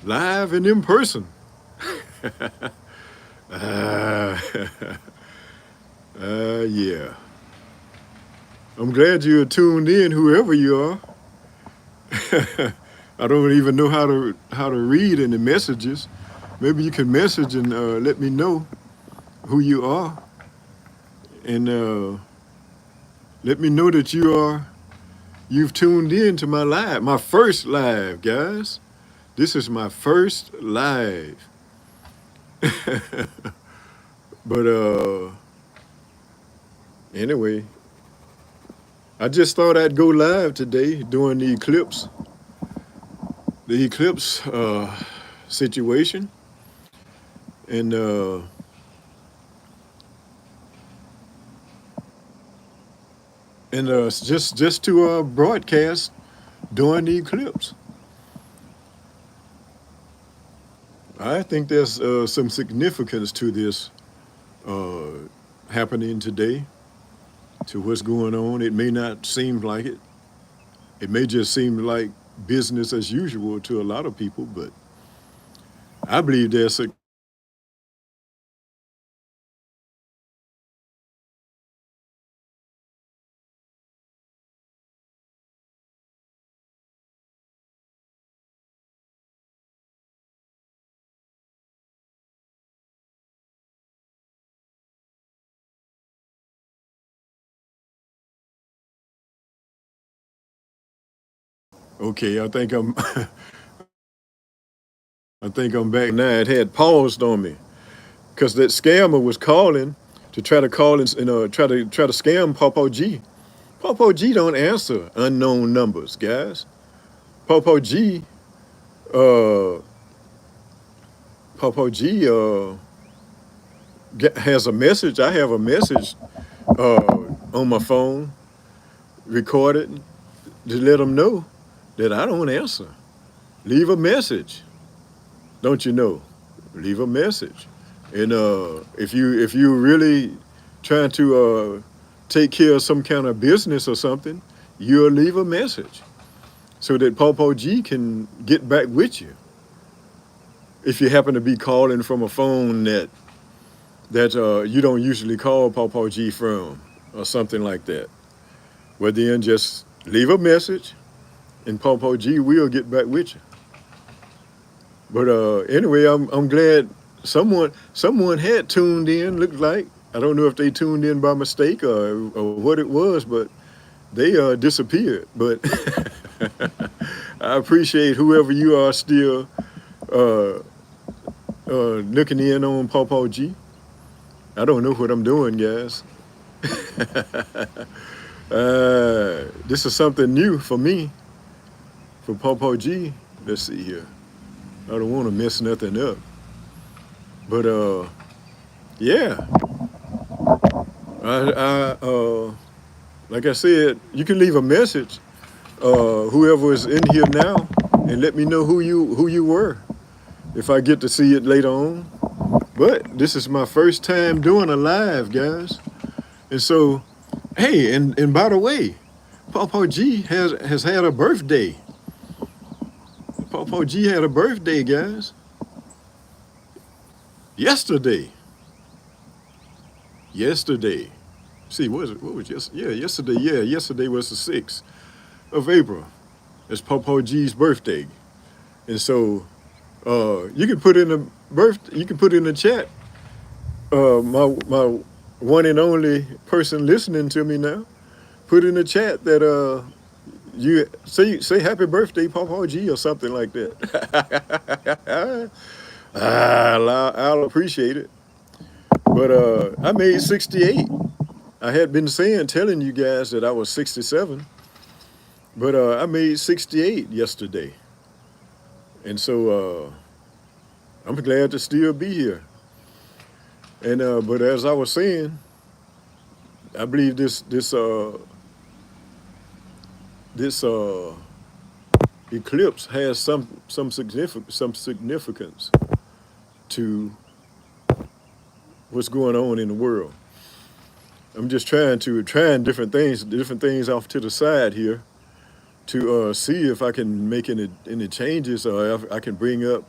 live and in person. uh, yeah. I'm glad you're tuned in, whoever you are. I don't even know how to read any messages. Maybe you can message and let me know who you are, and let me know that you've tuned in to my live, my first live, guys. This is my first live, but anyway, I just thought I'd go live today during the eclipse situation, and just to broadcast during the eclipse. I think there's some significance to this uh, happening today, to what's going on. It may not seem like it. It may just seem like business as usual to a lot of people, but I believe there's a okay. I think I'm back now. It had paused on me because that scammer was calling to try to call and try to scam Popo G. Popo G don't answer unknown numbers, guys. Popo G, uh, Popo G has a message. I have a message on my phone recorded to let them know that I don't answer. Leave a message, don't you know? Leave a message, and if you really trying to take care of some kind of business or something, you'll leave a message so that Popo G can get back with you. If you happen to be calling from a phone that you don't usually call Popo G from, or something like that, well then just leave a message, and Popo G will get back with you. But anyway, I'm glad someone had tuned in. Looked like, I don't know if they tuned in by mistake or what it was, but they disappeared. But I appreciate whoever you are still uh, looking in on Popo G. I don't know what I'm doing, guys. This is something new for me, for Popo G. Let's see here. I don't want to mess nothing up. But yeah, I like I said, you can leave a message, whoever is in here now, and let me know who you were, if I get to see it later on. But this is my first time doing a live, guys, and so hey, and by the way, Popo G has had a birthday. Popo G had a birthday, guys, yesterday. Yesterday. See, what was yesterday? Yeah, yesterday. Yeah, yesterday was the 6th of April. It's Popo G's birthday, and so you can put in the you can put in the chat. My one and only person listening to me now, put in the chat that you say happy birthday, Popo G, or something like that. I'll appreciate it. But I made 68. I had been telling you guys that I was 67, but I made 68 yesterday, and so I'm glad to still be here. And but as I was saying, I believe this eclipse has some significance to what's going on in the world. I'm just trying different things off to the side here to see if I can make any changes or if I can bring up